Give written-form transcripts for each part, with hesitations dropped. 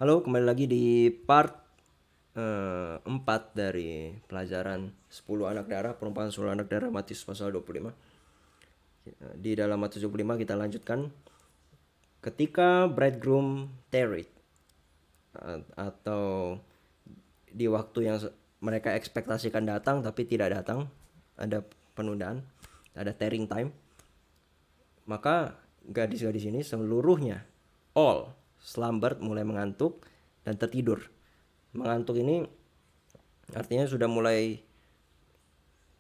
Halo, kembali lagi di part 4 dari pelajaran 10 anak darah, perumpamaan 10 anak darah Matius pasal 25. Di dalam Matius 25 kita lanjutkan ketika bridegroom tarried, atau di waktu yang mereka ekspektasikan datang tapi tidak datang, ada penundaan, ada tarrying time. Maka gadis-gadis ini seluruhnya all slumbered, mulai mengantuk dan tertidur. Mengantuk ini artinya sudah mulai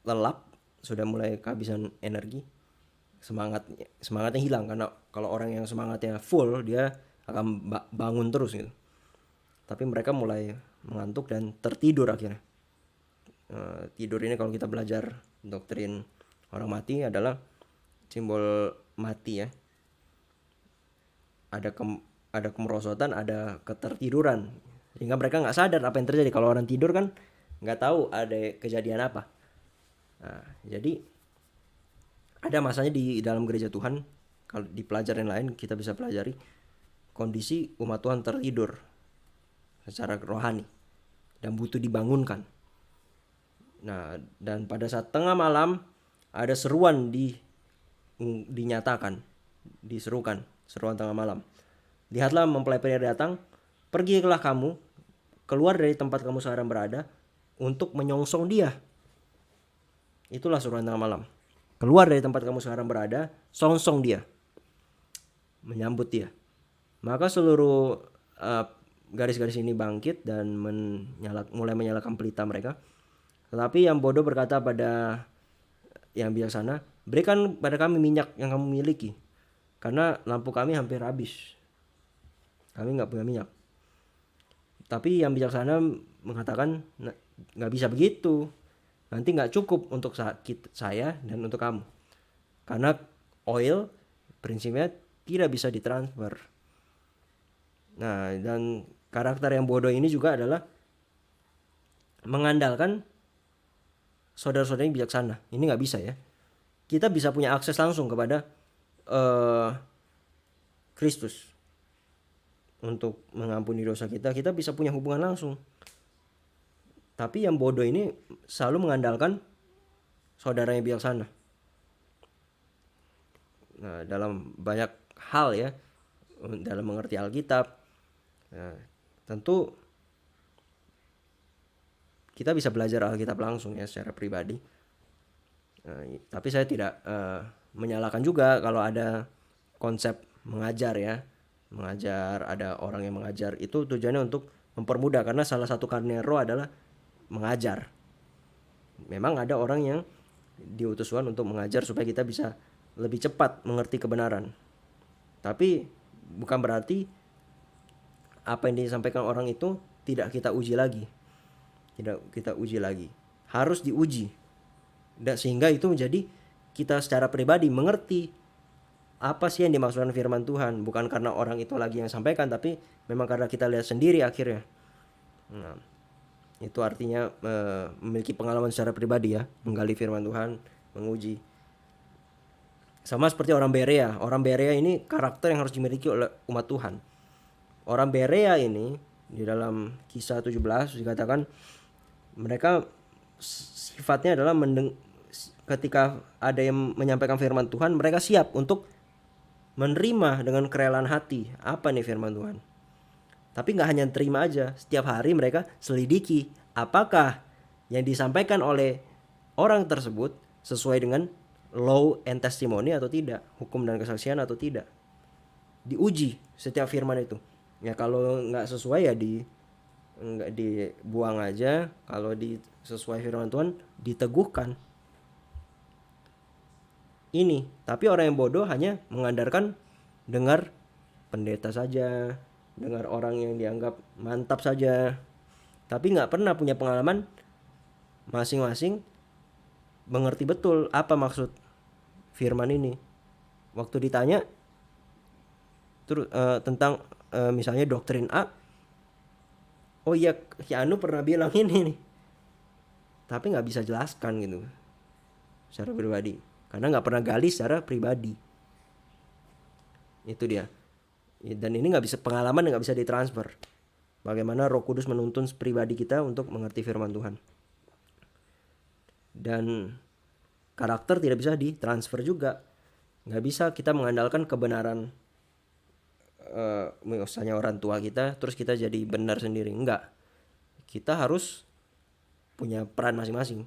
lelap, sudah mulai kehabisan energi, semangatnya hilang. Karena kalau orang yang semangatnya full, dia akan bangun terus gitu. Tapi mereka mulai mengantuk dan tertidur akhirnya. Tidur ini kalau kita belajar doktrin orang mati adalah simbol mati ya. Ada kemerosotan, ada ketertiduran, sehingga mereka nggak sadar apa yang terjadi. Kalau orang tidur kan nggak tahu ada kejadian apa. Nah, jadi ada masanya di dalam gereja Tuhan, kalau di pelajaran lain kita bisa pelajari kondisi umat Tuhan tertidur secara rohani dan butuh dibangunkan. Nah, dan pada saat tengah malam ada seruan dinyatakan, diserukan, seruan tengah malam. Lihatlah, mempelai pria datang, pergilah kamu keluar dari tempat kamu sekarang berada untuk menyongsong dia. Itulah seruan tengah malam. Keluar dari tempat kamu sekarang berada, songsong dia, menyambut dia. Maka seluruh garis-garis ini bangkit dan mulai menyalakan pelita mereka. Tetapi yang bodoh berkata pada yang bijaksana, berikan pada kami minyak yang kamu miliki, karena lampu kami hampir habis. Kami nggak punya minyak. Tapi yang bijaksana mengatakan, nggak bisa begitu. Nanti nggak cukup untuk saya dan untuk kamu. Karena oil prinsipnya tidak bisa ditransfer. Nah, dan karakter yang bodoh ini juga adalah mengandalkan saudara-saudara yang bijaksana. Ini nggak bisa ya. Kita bisa punya akses langsung kepada Kristus untuk mengampuni dosa kita. Kita bisa punya hubungan langsung. Tapi yang bodoh ini selalu mengandalkan saudaranya bijaksana. Nah, dalam banyak hal ya, dalam mengerti Alkitab, nah, tentu kita bisa belajar Alkitab langsung ya secara pribadi. Nah, tapi saya tidak menyalahkan juga kalau ada konsep mengajar ya, mengajar, ada orang yang mengajar, itu tujuannya untuk mempermudah, karena salah satu karunia roh adalah mengajar. Memang ada orang yang diutus Tuhan untuk mengajar supaya kita bisa lebih cepat mengerti kebenaran. Tapi bukan berarti apa yang disampaikan orang itu tidak kita uji lagi. Tidak kita uji lagi. Harus diuji. Dan sehingga itu menjadi kita secara pribadi mengerti apa sih yang dimaksudkan firman Tuhan. Bukan karena orang itu lagi yang sampaikan, tapi memang karena kita lihat sendiri akhirnya. Nah, itu artinya memiliki pengalaman secara pribadi ya, menggali firman Tuhan, menguji. Sama seperti orang Berea. Orang Berea ini karakter yang harus dimiliki oleh umat Tuhan. Orang Berea ini di dalam Kisah 17 dikatakan mereka sifatnya adalah ketika ada yang menyampaikan firman Tuhan, mereka siap untuk menerima dengan kerelaan hati. Apa nih firman Tuhan? Tapi nggak hanya terima aja, setiap hari mereka selidiki apakah yang disampaikan oleh orang tersebut sesuai dengan law and testimony atau tidak, hukum dan kesaksian atau tidak. Diuji setiap firman itu. Ya kalau nggak sesuai ya nggak dibuang aja. Kalau sesuai firman Tuhan diteguhkan. Ini, tapi orang yang bodoh hanya mengandalkan dengar pendeta saja, dengar orang yang dianggap mantap saja, tapi nggak pernah punya pengalaman masing-masing mengerti betul apa maksud firman ini. Waktu ditanya terus tentang misalnya doktrin A, oh iya, Anu pernah bilang ini nih, tapi nggak bisa jelaskan gitu secara pribadi, karena nggak pernah gali secara pribadi. Itu dia. Dan ini nggak bisa, pengalaman nggak bisa ditransfer. Bagaimana Roh Kudus menuntun pribadi kita untuk mengerti firman Tuhan. Dan karakter tidak bisa ditransfer juga. Nggak bisa kita mengandalkan kebenaran misalnya orang tua kita terus kita jadi benar sendiri. Enggak. Kita harus punya peran masing-masing.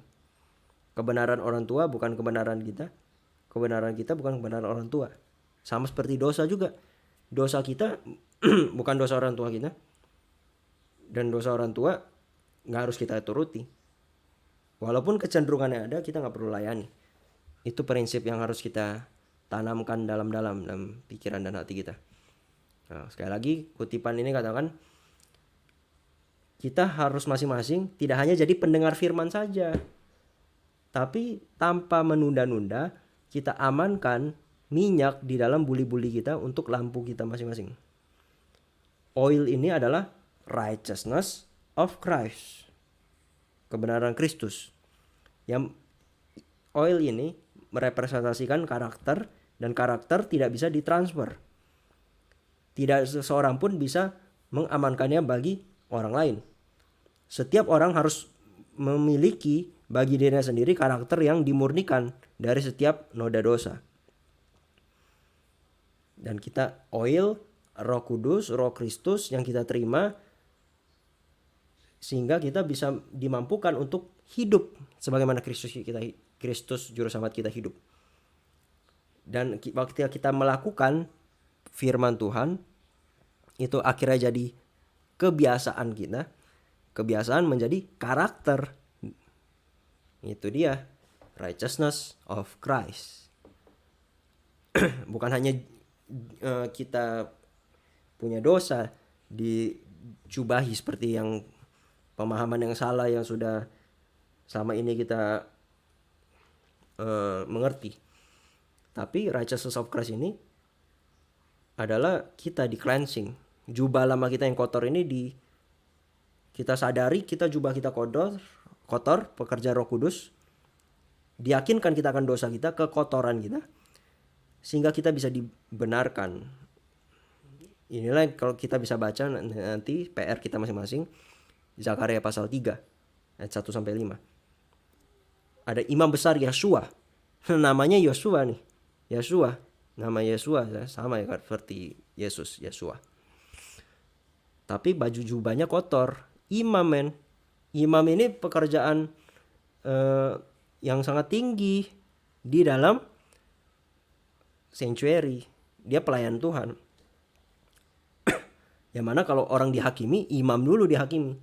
Kebenaran orang tua bukan kebenaran kita. Kebenaran kita bukan kebenaran orang tua. Sama seperti dosa juga. Dosa kita bukan dosa orang tua kita. Dan dosa orang tua nggak harus kita turuti. Walaupun kecenderungannya ada, kita nggak perlu layani. Itu prinsip yang harus kita tanamkan dalam pikiran dan hati kita. Nah, sekali lagi kutipan ini katakan kita harus masing-masing tidak hanya jadi pendengar firman saja, tapi tanpa menunda-nunda kita amankan minyak di dalam buli-buli kita untuk lampu kita masing-masing. Oil ini adalah righteousness of Christ, kebenaran Kristus. Yang oil ini merepresentasikan karakter, dan karakter tidak bisa ditransfer. Tidak seseorang pun bisa mengamankannya bagi orang lain. Setiap orang harus memiliki bagi dirinya sendiri karakter yang dimurnikan dari setiap noda dosa. Dan kita oil, Roh Kudus, Roh Kristus yang kita terima, sehingga kita bisa dimampukan untuk hidup sebagaimana Kristus juru selamat kita hidup. Dan ketika kita melakukan firman Tuhan, itu akhirnya jadi kebiasaan kita. Kebiasaan menjadi karakter. Itu dia righteousness of Christ. Bukan hanya kita punya dosa dicubahi seperti yang pemahaman yang salah yang sudah selama ini kita mengerti. Tapi righteousness of Christ ini adalah kita di cleansing. Jubah lama kita yang kotor ini kita sadari jubah kita kotor, pekerja Roh Kudus. Diyakinkan kita akan dosa kita, kekotoran kita, sehingga kita bisa dibenarkan. Inilah kalau kita bisa baca nanti PR kita masing-masing. Zakaria pasal 3 ayat 1 sampai 5. Ada imam besar Yesua. Namanya Yosua nih. Yesua, nama Yesua sama ya seperti Yesus, Yesua. Tapi baju jubahnya kotor. Imam ini pekerjaan yang sangat tinggi di dalam sanctuary. Dia pelayan Tuhan. Yang mana kalau orang dihakimi, imam dulu dihakimi.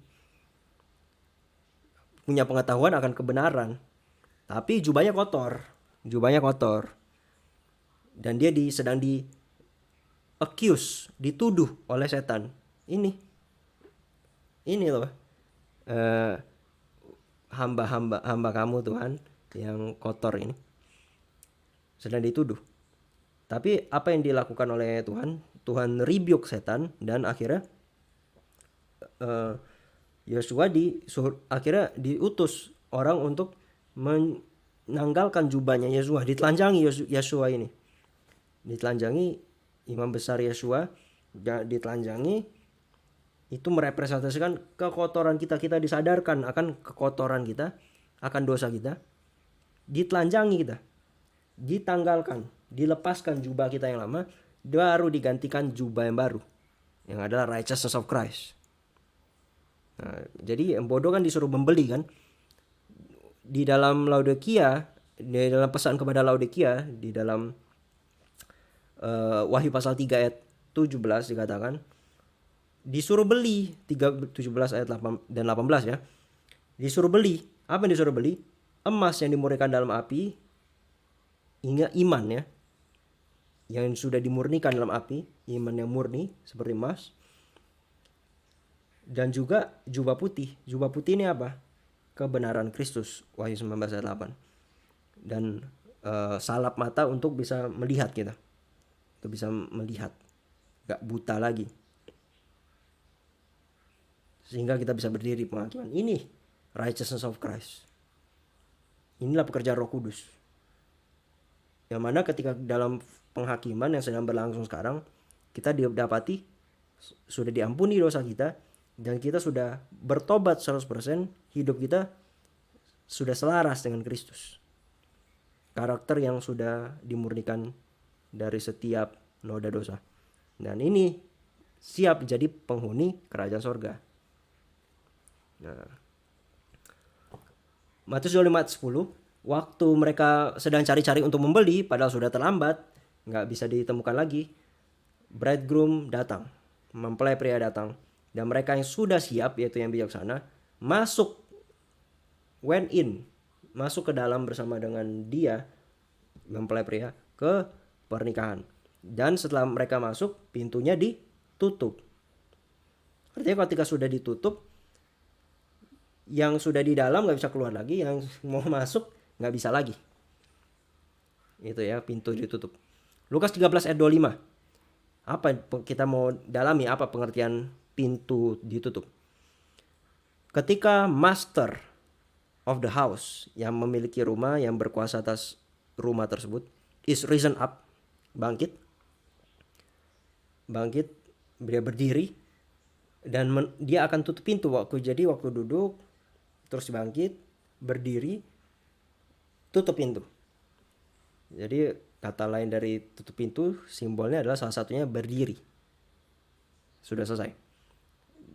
Punya pengetahuan akan kebenaran. Tapi jubahnya kotor. Dan dia sedang accuse, dituduh oleh setan. Ini loh. Hamba kamu Tuhan yang kotor ini sedang dituduh. Tapi apa yang dilakukan oleh Tuhan? Tuhan rebuke setan, dan akhirnya Yosua akhirnya diutus orang untuk menanggalkan jubahnya Yosua. Ditelanjangi Yosua ini. Ditelanjangi imam besar Yosua, ditelanjangi. Itu merepresentasikan kekotoran kita. Kita disadarkan akan kekotoran kita, akan dosa kita. Ditelanjangi kita. Ditanggalkan, dilepaskan jubah kita yang lama, baru digantikan jubah yang baru, yang adalah righteousness of Christ. Nah, jadi yang bodoh kan disuruh membeli kan. Di dalam Laodikia, di dalam pesan kepada Laodikia, di dalam Wahyu pasal 3 ayat 17 dikatakan disuruh beli. 17 ayat 8 dan 18 ya. Disuruh beli. Apa yang disuruh beli? Emas yang dimurnikan dalam api. Hingga iman ya, yang sudah dimurnikan dalam api, iman yang murni seperti emas. Dan juga jubah putih. Jubah putih ini apa? Kebenaran Kristus, Wahyu 19 ayat 8. Dan salap mata untuk bisa melihat kita. Untuk bisa melihat, gak buta lagi. Sehingga kita bisa berdiri penghakiman. Ini righteousness of Christ. Inilah pekerjaan Roh Kudus. Yang mana ketika dalam penghakiman yang sedang berlangsung sekarang, kita didapati sudah diampuni dosa kita, dan kita sudah bertobat 100%, hidup kita sudah selaras dengan Kristus. Karakter yang sudah dimurnikan dari setiap noda dosa. Dan ini siap jadi penghuni kerajaan sorga. Nah, Matius 25:10, waktu mereka sedang cari-cari untuk membeli, padahal sudah terlambat, nggak bisa ditemukan lagi, bridegroom datang, mempelai pria datang, dan mereka yang sudah siap, yaitu yang bijaksana, went in, masuk ke dalam bersama dengan dia, mempelai pria, ke pernikahan. Dan setelah mereka masuk, pintunya ditutup. Artinya ketika sudah ditutup, yang sudah di dalam nggak bisa keluar lagi, yang mau masuk nggak bisa lagi. Itu ya, pintu ditutup. Lukas 13 ayat 25. Apa kita mau dalami, apa pengertian pintu ditutup? Ketika master of the house, yang memiliki rumah, yang berkuasa atas rumah tersebut, is risen up, bangkit, dia berdiri, dan dia akan tutup pintu waktu duduk, terus bangkit, berdiri, tutup pintu. Jadi kata lain dari tutup pintu, simbolnya adalah salah satunya berdiri. Sudah selesai.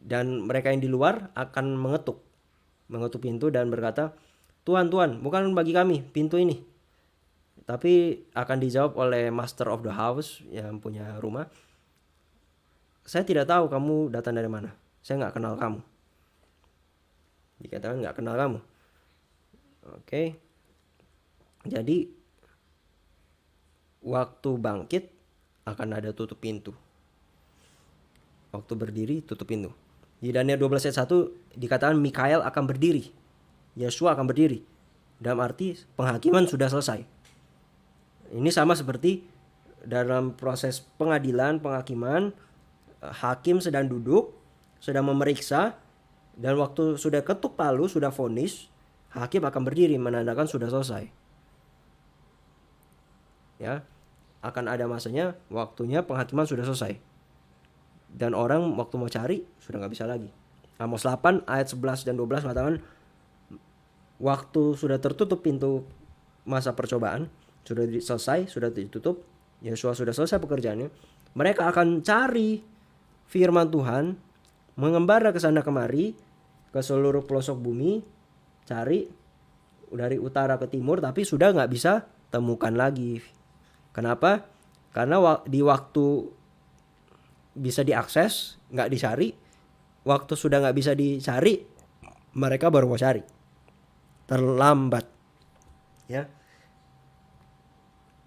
Dan mereka yang di luar akan mengetuk pintu dan berkata, Tuhan, bukan bagi kami pintu ini. Tapi akan dijawab oleh master of the house, yang punya rumah, saya tidak tahu kamu datang dari mana. Saya nggak kenal kamu. Dikatakan nggak kenal kamu. Oke. Jadi waktu bangkit akan ada tutup pintu. Waktu berdiri tutup pintu. Di Daniel 12 ayat 1 dikatakan Mikael akan berdiri. Yesua akan berdiri. Dalam arti penghakiman sudah selesai. Ini sama seperti dalam proses pengadilan, penghakiman, hakim sedang duduk, sedang memeriksa, dan waktu sudah ketuk palu, sudah vonis, hakim akan berdiri menandakan sudah selesai. Ya, akan ada masanya, waktunya penghakiman sudah selesai. Dan orang waktu mau cari sudah nggak bisa lagi. Amos 8 ayat 11 dan 12 mengatakan, waktu sudah tertutup pintu masa percobaan, sudah selesai, sudah ditutup, Yesus sudah selesai pekerjaannya, mereka akan cari firman Tuhan, mengembara ke sana kemari, ke seluruh pelosok bumi, cari dari utara ke timur, tapi sudah nggak bisa temukan lagi. Kenapa? Karena di waktu bisa diakses, nggak dicari. Waktu sudah nggak bisa dicari, mereka baru mau cari. Terlambat. Ya.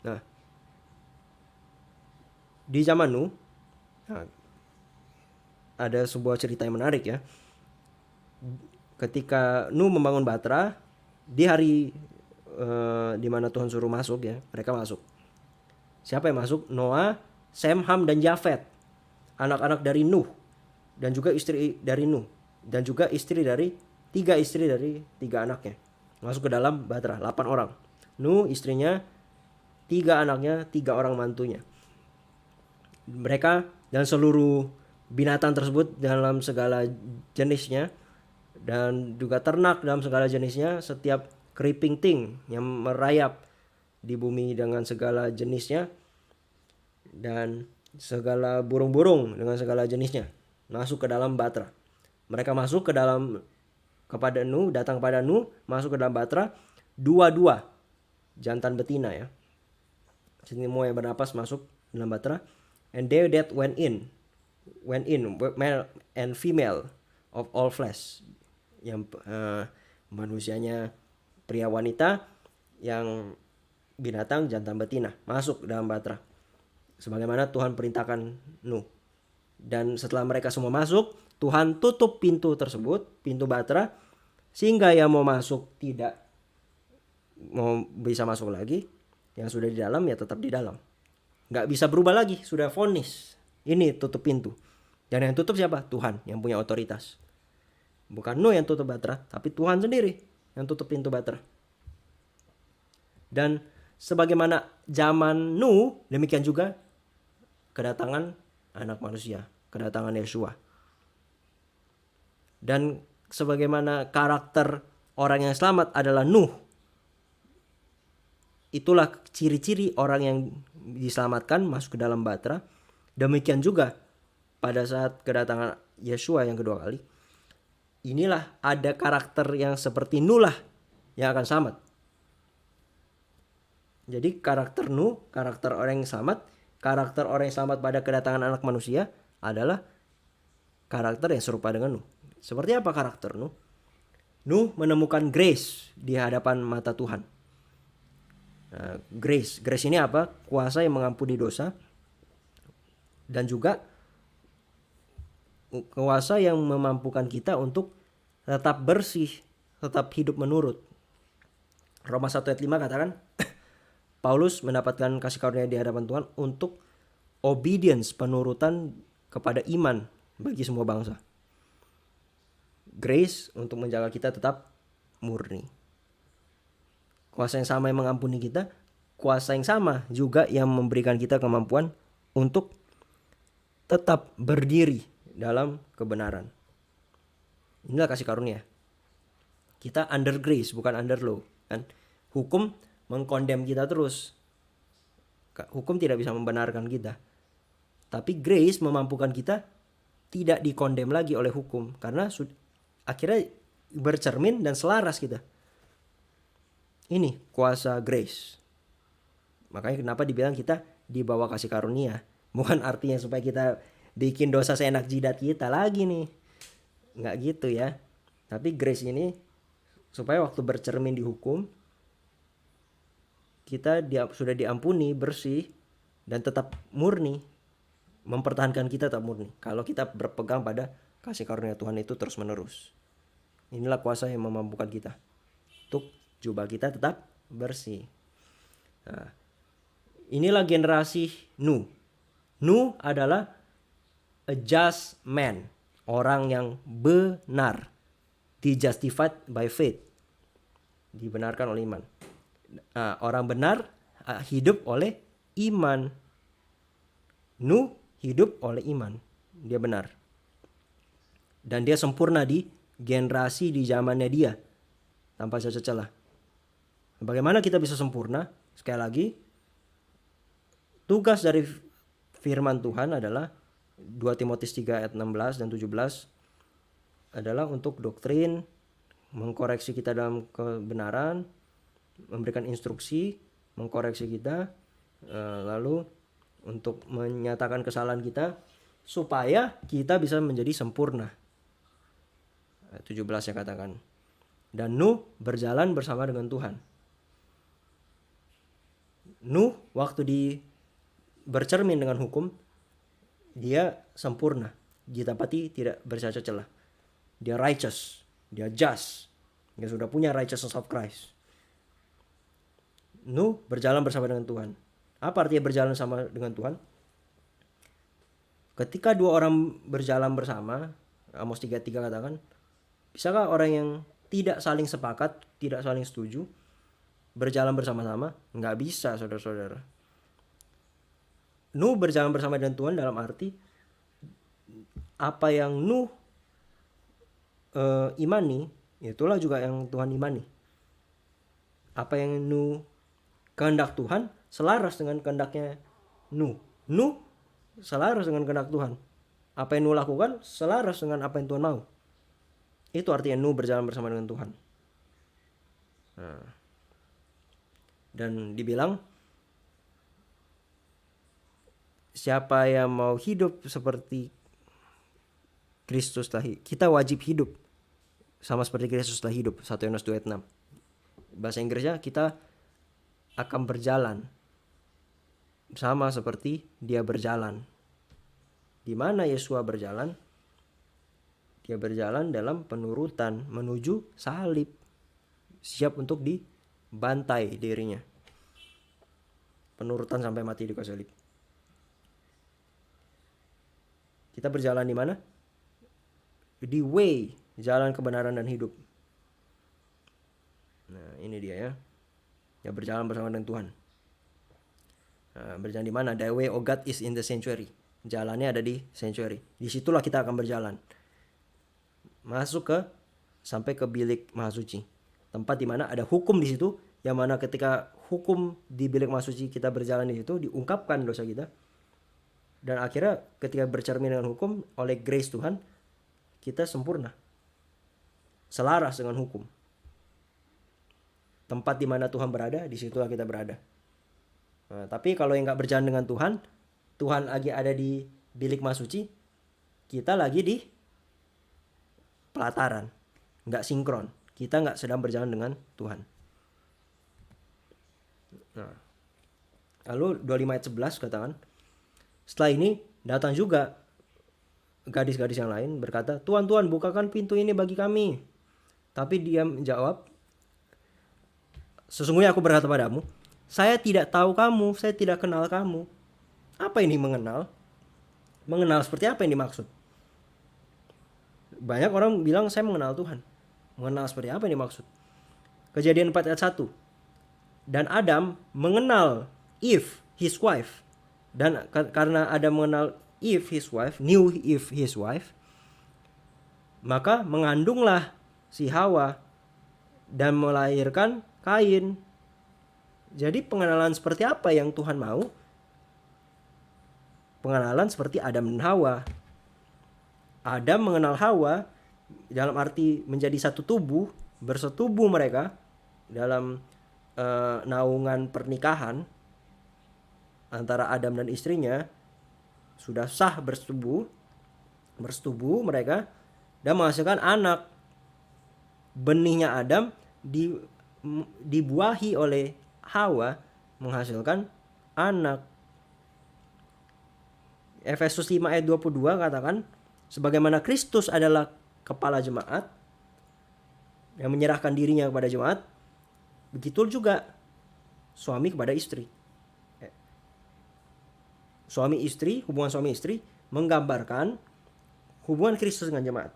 Nah, di zaman Nuh, ada sebuah cerita yang menarik ya. Ketika Nuh membangun Batra, di hari di mana Tuhan suruh masuk ya, mereka masuk. Siapa yang masuk? Noah, Sem, Ham, dan Yafet. Anak-anak dari Nuh. Dan juga istri dari Nuh. Dan juga tiga istri dari 3 anaknya. Masuk ke dalam Batra, 8 orang. Nuh, istrinya, 3 anaknya, 3 orang mantunya. Mereka dan seluruh binatang tersebut dalam segala jenisnya, dan juga ternak dalam segala jenisnya, setiap creeping thing yang merayap di bumi dengan segala jenisnya, dan segala burung-burung dengan segala jenisnya masuk ke dalam Batra. Mereka masuk ke dalam kepada Nuh, datang kepada Nuh, masuk ke dalam Batra, 2 jantan betina ya. Semua yang bernapas masuk dalam Batra. And they that went in, male and female of all flesh, yang manusianya pria wanita, yang binatang jantan betina, masuk dalam Batra sebagaimana Tuhan perintahkan Nuh. Dan setelah mereka semua masuk, Tuhan tutup pintu tersebut, pintu Batra, sehingga yang mau masuk tidak mau bisa masuk lagi. Yang sudah di dalam ya tetap di dalam, nggak bisa berubah lagi, sudah vonis. Ini tutup pintu. Dan yang tutup siapa? Tuhan yang punya otoritas. Bukan Nuh yang tutup Batra, tapi Tuhan sendiri yang tutup pintu Batra. Dan sebagaimana zaman Nuh, demikian juga kedatangan anak manusia, kedatangan Yesua. Dan sebagaimana karakter orang yang selamat adalah Nuh, itulah ciri-ciri orang yang diselamatkan masuk ke dalam batra. Demikian juga pada saat kedatangan Yesua yang kedua kali, inilah ada karakter yang seperti Nuh lah yang akan selamat. Jadi karakter Nuh, karakter orang yang selamat, karakter orang yang selamat pada kedatangan anak manusia adalah karakter yang serupa dengan Nuh. Seperti apa karakter Nuh? Nuh menemukan grace di hadapan mata Tuhan. Grace ini apa? Kuasa yang mengampuni dosa, dan juga kuasa yang memampukan kita untuk tetap bersih, tetap hidup menurut. Roma 1 ayat 5 katakan, Paulus mendapatkan kasih karunia di hadapan Tuhan untuk obedience, penurutan kepada iman bagi semua bangsa. Grace untuk menjaga kita tetap murni. Kuasa yang sama yang mengampuni kita, kuasa yang sama juga yang memberikan kita kemampuan untuk tetap berdiri dalam kebenaran. Inilah kasih karunia. Kita under grace, bukan under law, kan? Hukum mengkondem kita terus. Hukum tidak bisa membenarkan kita. Tapi grace memampukan kita tidak dikondem lagi oleh hukum, karena akhirnya bercermin dan selaras kita. Ini kuasa grace. Makanya kenapa dibilang kita di bawah kasih karunia. Bukan artinya supaya kita bikin dosa seenak jidat kita lagi nih. Nggak gitu ya. Tapi grace ini supaya waktu bercermin di hukum, kita sudah diampuni, bersih, dan tetap murni. Mempertahankan kita tetap murni. Kalau kita berpegang pada kasih karunia Tuhan itu terus menerus. Inilah kuasa yang memampukan kita untuk jubah kita tetap bersih. Nah, inilah generasi Nuh. Nuh adalah a just man, orang yang benar, justified by faith, dibenarkan oleh iman. Orang benar hidup oleh iman. Nuh hidup oleh iman, dia benar, dan dia sempurna di generasi di zamannya dia tanpa cacat celah. Bagaimana kita bisa sempurna? Sekali lagi, tugas dari firman Tuhan adalah 2 Timotius 3 ayat 16 dan 17 adalah untuk doktrin, mengkoreksi kita dalam kebenaran, memberikan instruksi, mengkoreksi kita, lalu untuk menyatakan kesalahan kita supaya kita bisa menjadi sempurna. 17 yang katakan. Dan Nuh berjalan bersama dengan Tuhan. Nuh waktu bercermin dengan hukum, dia sempurna, didapati tidak bercacat celah. Dia righteous, dia just, dia sudah punya righteousness of Christ. Nuh berjalan bersama dengan Tuhan. Apa artinya berjalan sama dengan Tuhan? Ketika dua orang berjalan bersama, Amos 3:3 katakan, bisakah orang yang tidak saling sepakat, tidak saling setuju, berjalan bersama-sama? Nggak bisa, saudara-saudara. Nuh berjalan bersama dengan Tuhan dalam arti apa yang Nuh imani, itulah juga yang Tuhan imani. Apa yang Nuh kehendak Tuhan selaras dengan kehendaknya Nuh. Nuh selaras dengan kehendak Tuhan. Apa yang Nuh lakukan selaras dengan apa yang Tuhan mau. Itu artinya Nuh berjalan bersama dengan Tuhan. Dan dibilang, siapa yang mau hidup seperti Kristus kita wajib hidup sama seperti Kristus telah hidup. 1 Yohanes 2 ayat 6. Bahasa Inggrisnya, kita akan berjalan sama seperti dia berjalan. Di mana Yesua berjalan? Dia berjalan dalam penurutan menuju salib, siap untuk dibantai dirinya. Penurutan sampai mati di kayu salib. Kita berjalan di mana? Di way, jalan kebenaran dan hidup. Nah, ini dia ya. Ya, berjalan bersama dengan Tuhan. Berjalan di mana? The way of God is in the sanctuary. Jalannya ada di sanctuary. Disitulah kita akan berjalan. masuk ke sampai ke bilik maha suci, tempat di mana ada hukum di situ, yang mana ketika hukum di bilik maha suci kita berjalan di situ diungkapkan dosa kita, dan akhirnya ketika bercermin dengan hukum oleh grace Tuhan kita sempurna, selaras dengan hukum. Tempat di mana Tuhan berada, di situlah kita berada. Nah, tapi kalau yang nggak berjalan dengan Tuhan, Tuhan lagi ada di bilik maha suci, kita lagi di pelataran, nggak sinkron. Kita nggak sedang berjalan dengan Tuhan. Nah, lalu 25 ayat 11 katakan, setelah ini datang juga gadis-gadis yang lain berkata, Tuhan, Tuhan, bukakan pintu ini bagi kami. Tapi dia menjawab, sesungguhnya aku berkata padamu, saya tidak tahu kamu, saya tidak kenal kamu. Apa ini mengenal? Mengenal seperti apa yang dimaksud? Banyak orang bilang saya mengenal Tuhan. Mengenal seperti apa yang dimaksud? Kejadian 4 ayat 1. Dan Adam mengenal Eve, his wife. Dan karena Adam mengenal Eve, his wife, knew Eve, his wife, maka mengandunglah si Hawa dan melahirkan Kain. Jadi pengenalan seperti apa yang Tuhan mau? Pengenalan seperti Adam dan Hawa. Adam mengenal Hawa dalam arti menjadi satu tubuh, bersetubuh mereka dalam naungan pernikahan antara Adam dan istrinya, sudah sah bersetubuh mereka dan menghasilkan anak. Benihnya Adam dibuahi oleh Hawa menghasilkan anak. Efesus 5 ayat 22 katakan, sebagaimana Kristus adalah kepala jemaat yang menyerahkan dirinya kepada jemaat, begitu juga suami kepada istri. Hubungan suami istri menggambarkan hubungan Kristus dengan jemaat.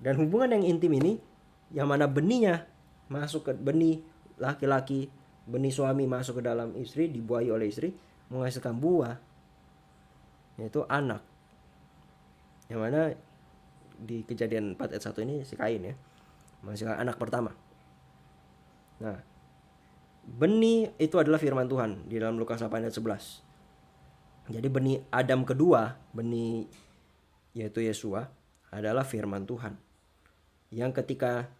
Dan hubungan yang intim ini, yang mana benihnya masuk ke benih laki-laki, benih suami masuk ke dalam istri, dibuahi oleh istri, menghasilkan buah, yaitu anak. Yang mana di Kejadian 4 ayat 1 ini si Kain ya, menghasilkan anak pertama. Nah, benih itu adalah firman Tuhan di dalam Lukas 8 ayat 11. Jadi benih Adam kedua, benih yaitu Yesua, adalah firman Tuhan. Yang ketika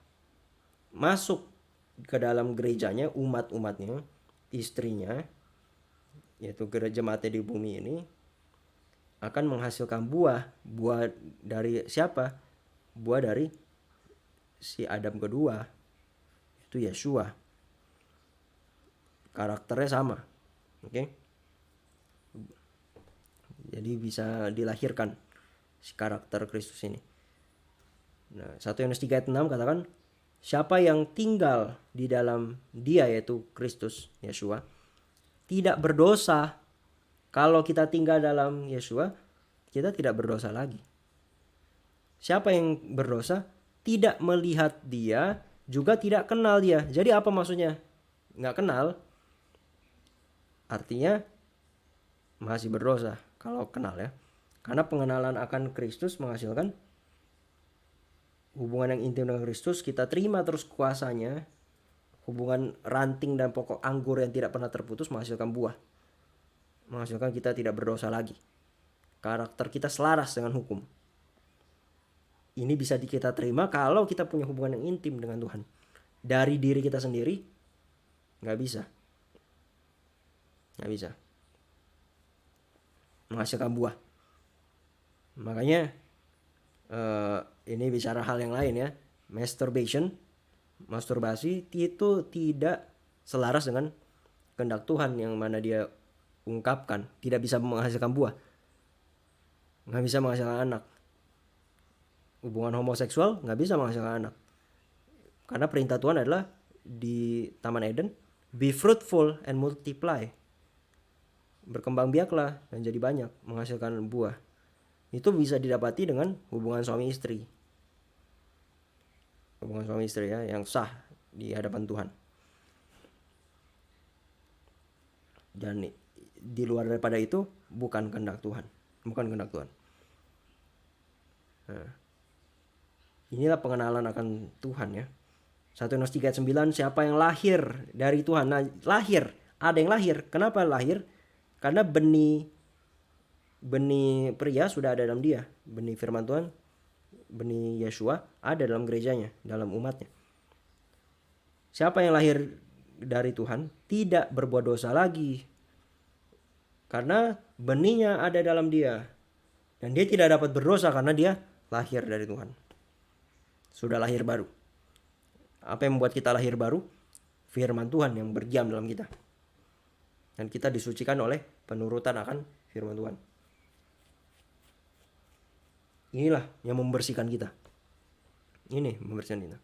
masuk ke dalam gerejanya, umat-umatnya, istrinya, yaitu jemaatnya di bumi ini, akan menghasilkan buah. Buah dari siapa? Buah dari si Adam kedua, itu Yesua. Karakternya sama. Oke? Jadi bisa dilahirkan si karakter Kristus ini. Nah, 1 Yohanes 3 ayat 6 katakan, siapa yang tinggal di dalam dia, yaitu Kristus, Yesua, tidak berdosa. Kalau kita tinggal dalam Yesua, kita tidak berdosa lagi. Siapa yang berdosa tidak melihat dia, juga tidak kenal dia. Jadi apa maksudnya? Nggak kenal, artinya masih berdosa kalau kenal ya. Karena pengenalan akan Kristus menghasilkan hubungan yang intim dengan Kristus, kita terima terus kuasanya. Hubungan ranting dan pokok anggur yang tidak pernah terputus menghasilkan buah. Menghasilkan kita tidak berdosa lagi. Karakter kita selaras dengan hukum. Ini bisa kita terima kalau kita punya hubungan yang intim dengan Tuhan. Dari diri kita sendiri, nggak bisa. Nggak bisa menghasilkan buah. Makanya ini bicara hal yang lain ya. Masturbasi itu tidak selaras dengan kehendak Tuhan, yang mana dia ungkapkan tidak bisa menghasilkan buah, nggak bisa menghasilkan anak. Hubungan homoseksual nggak bisa menghasilkan anak, karena perintah Tuhan adalah di Taman Eden, be fruitful and multiply, berkembang biaklah dan jadi banyak, menghasilkan buah. Itu bisa didapati dengan hubungan suami istri. Hubungan suami istri ya, yang sah di hadapan Tuhan. Dan di luar daripada itu bukan kehendak Tuhan. Bukan kehendak Tuhan. Nah, Inilah pengenalan akan Tuhan ya. 1 Yohanes 3 ayat 9, siapa yang lahir dari Tuhan. Nah, lahir, ada yang lahir. Kenapa lahir? Karena benih pria sudah ada dalam dia. Benih firman Tuhan, benih Yeshua ada dalam gerejanya, dalam umatnya. Siapa yang lahir dari Tuhan tidak berbuat dosa lagi, karena benihnya ada dalam dia. Dan dia tidak dapat berdosa karena dia lahir dari Tuhan. Sudah lahir baru. Apa yang membuat kita lahir baru? Firman Tuhan yang berdiam dalam kita. Dan kita disucikan oleh penurutan akan firman Tuhan. Inilah yang membersihkan kita. Ini membersihkan kita.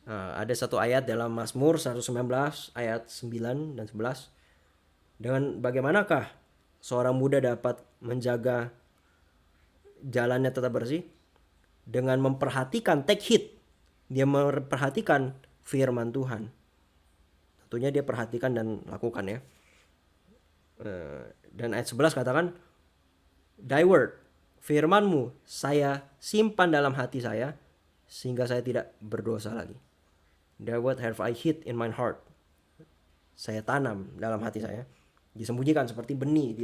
Nah, ada satu ayat dalam Mazmur 119 ayat 9 dan 11. Dengan bagaimanakah seorang muda dapat menjaga jalannya tetap bersih? Dengan memperhatikan, take heed. Dia memperhatikan firman Tuhan. Tentunya dia perhatikan dan lakukan ya. Dan ayat 11 katakan, Thy word, firmanmu saya simpan dalam hati saya, sehingga saya tidak berdosa lagi. Thy word have I hid in my heart. Saya tanam dalam hati saya. Disembunyikan seperti benih,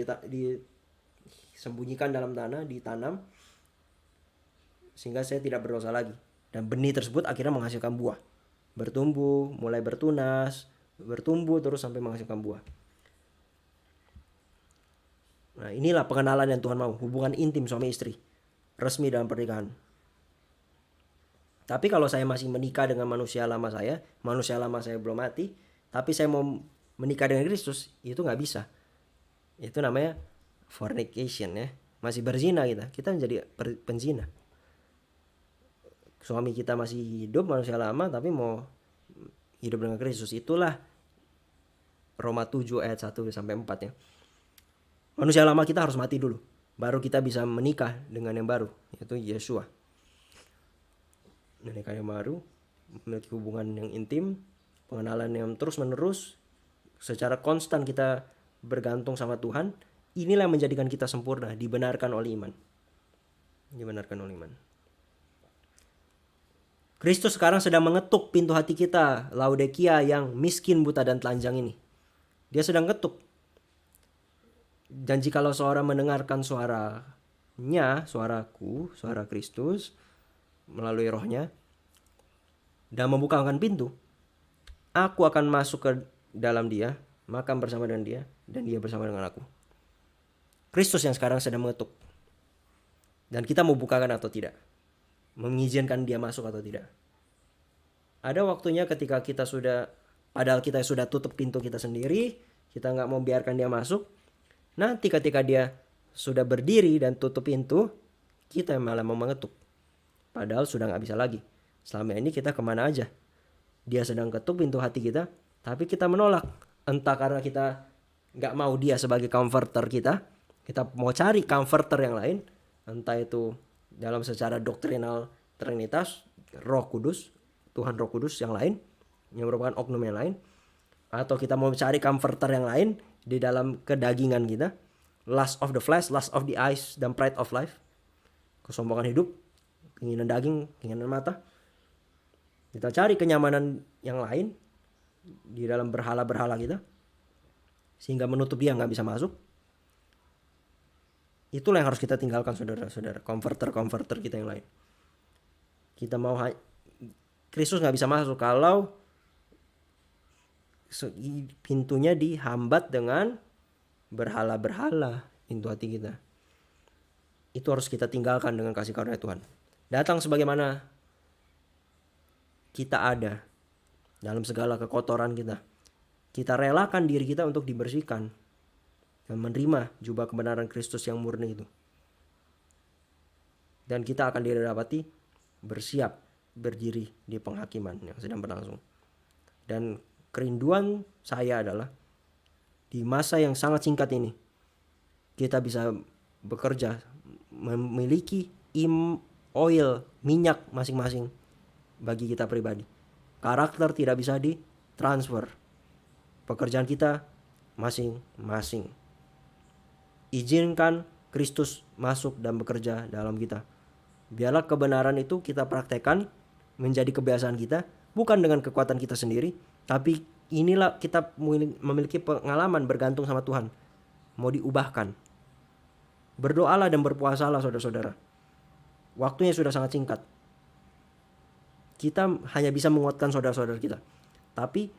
disembunyikan dalam tanah, ditanam, sehingga saya tidak berdosa lagi. Dan benih tersebut akhirnya menghasilkan buah. Bertumbuh, mulai bertunas, bertumbuh terus sampai menghasilkan buah. Nah, inilah pengenalan yang Tuhan mau. Hubungan intim suami istri. Resmi dalam pernikahan. Tapi kalau saya masih menikah dengan manusia lama saya belum mati, tapi saya mau menikah dengan Kristus, itu gak bisa. Itu namanya fornication ya. Masih berzina kita menjadi penzina. Suami kita masih hidup, manusia lama, tapi mau hidup dengan Kristus. Itulah Roma 7 ayat 1 sampai 4 ya. Manusia lama kita harus mati dulu, baru kita bisa menikah dengan yang baru, yaitu Yeshua. Menikah yang baru, memiliki hubungan yang intim, pengenalan yang terus menerus, secara konstan kita bergantung sama Tuhan. Inilah yang menjadikan kita sempurna, dibenarkan oleh iman. Kristus sekarang sedang mengetuk pintu hati kita, Laodikia yang miskin, buta, dan telanjang ini. Dia sedang ketuk. Dan jikalau seorang mendengarkan suaranya, suaraku, suara Kristus, melalui rohnya, dan membukakan pintu, aku akan masuk ke dalam dia, makan bersama dengan dia, dan dia bersama dengan aku. Kristus yang sekarang sedang mengetuk. Dan kita mau bukakan atau tidak, mengizinkan dia masuk atau tidak. Ada waktunya ketika kita padahal kita sudah tutup pintu kita sendiri, kita gak mau biarkan dia masuk. Nanti ketika dia sudah berdiri dan tutup pintu, kita malah mau mengetuk. Padahal sudah gak bisa lagi. Selama ini kita kemana aja. Dia sedang ketuk pintu hati kita, tapi kita menolak. Entah karena kita gak mau dia sebagai comforter kita mau cari comforter yang lain. Entah itu dalam secara doktrinal Trinitas, Roh Kudus, Tuhan Roh Kudus yang lain, yang merupakan oknum yang lain. Atau kita mau cari comforter yang lain di dalam kedagingan kita, lust of the flesh, lust of the eyes, dan pride of life, kesombongan hidup, keinginan daging, keinginan mata. Kita cari kenyamanan yang lain di dalam berhala-berhala kita, sehingga menutup dia gak bisa masuk. Itulah yang harus kita tinggalkan, saudara-saudara, comforter kita yang lain. Kita mau Kristus gak bisa masuk kalau pintunya dihambat dengan berhala-berhala pintu hati kita. Itu harus kita tinggalkan dengan kasih karunia Tuhan. Datang sebagaimana kita ada dalam segala kekotoran kita. Kita relakan diri kita untuk dibersihkan dan menerima jubah kebenaran Kristus yang murni itu. Dan kita akan didapati bersiap berdiri di penghakiman yang sedang berlangsung. Dan kerinduan saya adalah di masa yang sangat singkat ini kita bisa bekerja, memiliki oil, minyak masing-masing bagi kita pribadi. Karakter tidak bisa ditransfer. Pekerjaan kita masing-masing. Izinkan Kristus masuk dan bekerja dalam kita. Biarlah kebenaran itu kita praktekkan menjadi kebiasaan kita, bukan dengan kekuatan kita sendiri, tapi inilah kita memiliki pengalaman bergantung sama Tuhan, mau diubahkan. Berdoalah dan berpuasalah saudara-saudara. Waktunya sudah sangat singkat. Kita hanya bisa menguatkan saudara-saudara kita, tapi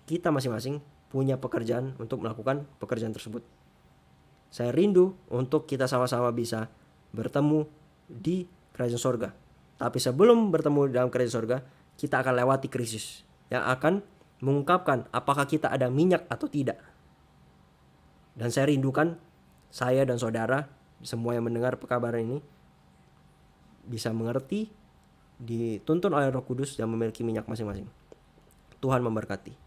kita masing-masing punya pekerjaan untuk melakukan pekerjaan tersebut. Saya rindu untuk kita sama-sama bisa bertemu di kerajaan sorga. Tapi sebelum bertemu dalam kerajaan sorga, kita akan lewati krisis yang akan mengungkapkan apakah kita ada minyak atau tidak. Dan saya rindukan saya dan saudara, semua yang mendengar pekabaran ini, bisa mengerti, dituntun oleh Roh Kudus dan memiliki minyak masing-masing. Tuhan memberkati.